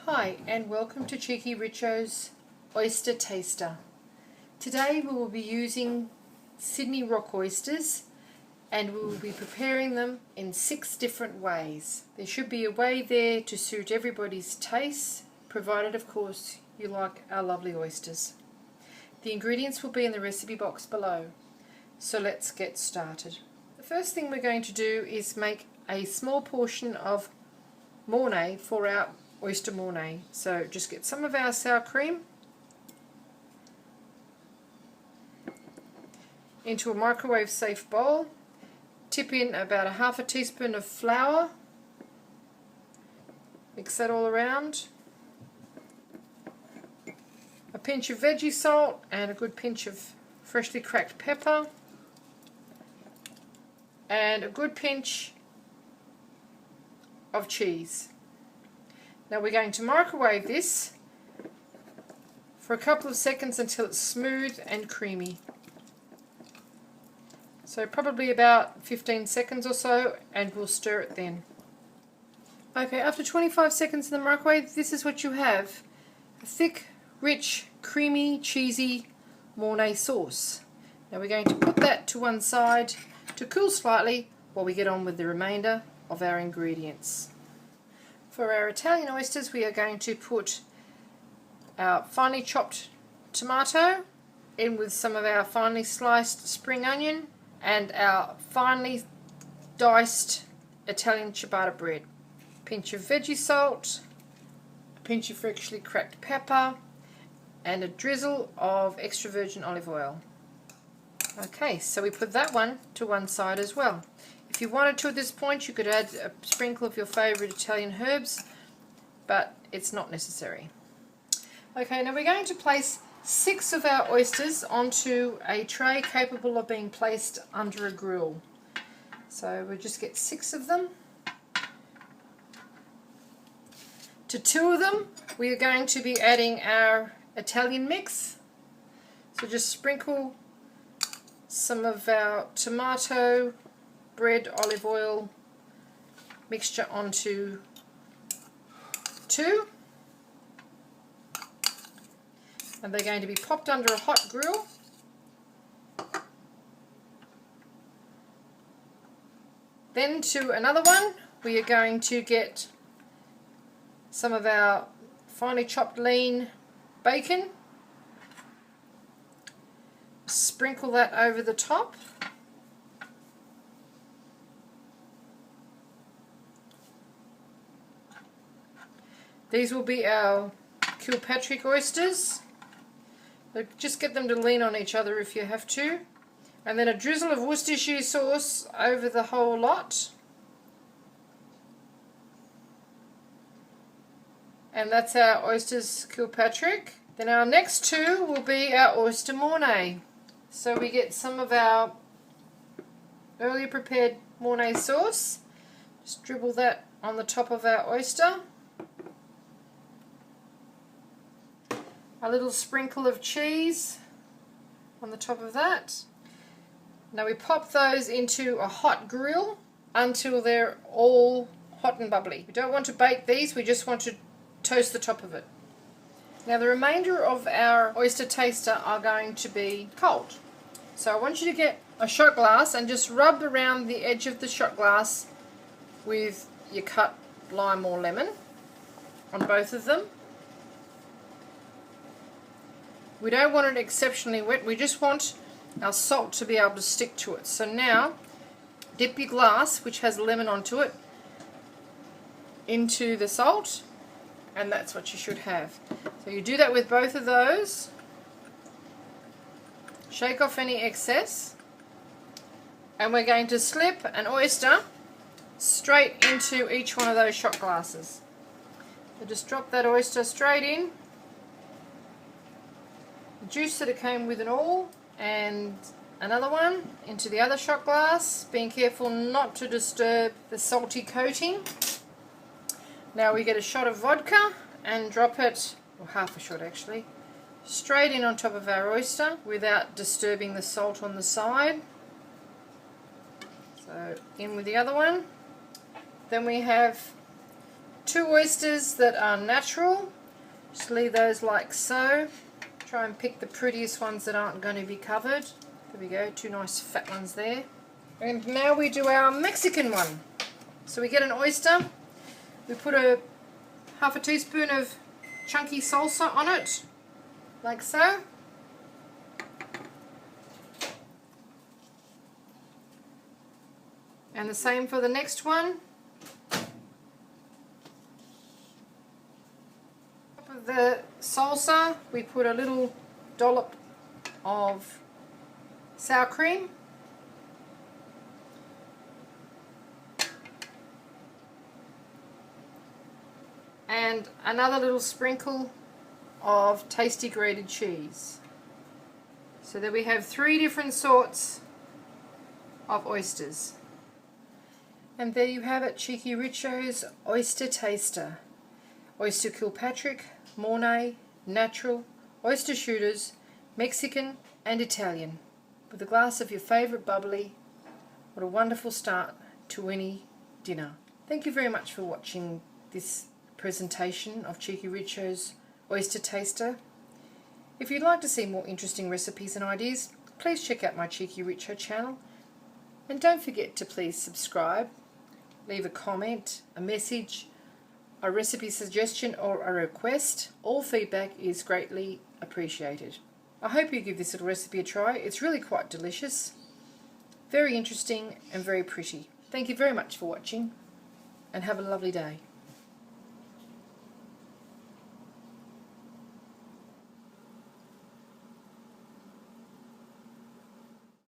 Hi and welcome to cheekyricho's Oyster Taster. Today we will be using Sydney Rock Oysters and we will be preparing them in 6 different ways. There should be a way there to suit everybody's taste, provided of course you like our lovely oysters. The ingredients will be in the recipe box below, so let's get started. The first thing we're going to do is make a small portion of mornay for our oyster mornay. So just get some of our sour cream into a microwave safe bowl, tip in about a half a teaspoon of flour, mix that all around, a pinch of veggie salt and a good pinch of freshly cracked pepper and a good pinch of cheese. Now we're going to microwave this for a couple of seconds until it's smooth and creamy. So probably about 15 seconds or so, and we'll stir it then. Okay, after 25 seconds in the microwave, this is what you have. A thick, rich, creamy, cheesy mornay sauce. Now we're going to put that to one side to cool slightly while we get on with the remainder of our ingredients. For our Italian oysters, we are going to put our finely chopped tomato in with some of our finely sliced spring onion and our finely diced Italian ciabatta bread. A pinch of veggie salt, a pinch of freshly cracked pepper, and a drizzle of extra virgin olive oil. Okay, so we put that one to one side as well. If you wanted to at this point, you could add a sprinkle of your favourite Italian herbs, but it's not necessary. Okay, now we're going to place 6 of our oysters onto a tray capable of being placed under a grill. So we'll just get 6 of them. To 2 of them, we are going to be adding our Italian mix. So just sprinkle some of our tomato, bread, olive oil mixture onto 2, and they're going to be popped under a hot grill. Then to another one, we are going to get some of our finely chopped lean bacon, sprinkle that over the top. These will be our Kilpatrick oysters. Just get them to lean on each other if you have to. And then a drizzle of Worcestershire sauce over the whole lot. And that's our oysters Kilpatrick. Then our next 2 will be our oyster mornay. So we get some of our earlier prepared mornay sauce. Just dribble that on the top of our oyster. A little sprinkle of cheese on the top of that. Now we pop those into a hot grill until they're all hot and bubbly. We don't want to bake these, we just want to toast the top of it. Now the remainder of our oyster taster are going to be cold. So I want you to get a shot glass and just rub around the edge of the shot glass with your cut lime or lemon on both of them. We don't want it exceptionally wet, we just want our salt to be able to stick to it. So now, dip your glass, which has lemon onto it, into the salt, and that's what you should have. So you do that with both of those. Shake off any excess, and we're going to slip an oyster straight into each one of those shot glasses. So just drop that oyster straight in. Juice that it came with and all, and another one into the other shot glass, being careful not to disturb the salty coating. Now we get a shot of vodka and drop it, or half a shot actually, straight in on top of our oyster without disturbing the salt on the side. So in with the other one. Then we have 2 oysters that are natural. Just leave those like so. Try and pick the prettiest ones that aren't going to be covered. There we go, 2 nice fat ones there. And now we do our Mexican one. So we get an oyster, we put a half a teaspoon of chunky salsa on it, like so. And the same for the next one. With the salsa, we put a little dollop of sour cream. And another little sprinkle of tasty grated cheese. So there we have 3 different sorts of oysters. And there you have it, Cheekyricho's Oyster Taster. Oyster Kilpatrick, Mornay, Natural, Oyster Shooters, Mexican and Italian. With a glass of your favourite bubbly. What a wonderful start to any dinner. Thank you very much for watching this presentation of Cheekyricho's Oyster Taster. If you'd like to see more interesting recipes and ideas, please check out my Cheekyricho channel. And don't forget to please subscribe, leave a comment, a message, a recipe suggestion or a request. All feedback is greatly appreciated. I hope you give this little recipe a try. It's really quite delicious, very interesting and very pretty. Thank you very much for watching and have a lovely day.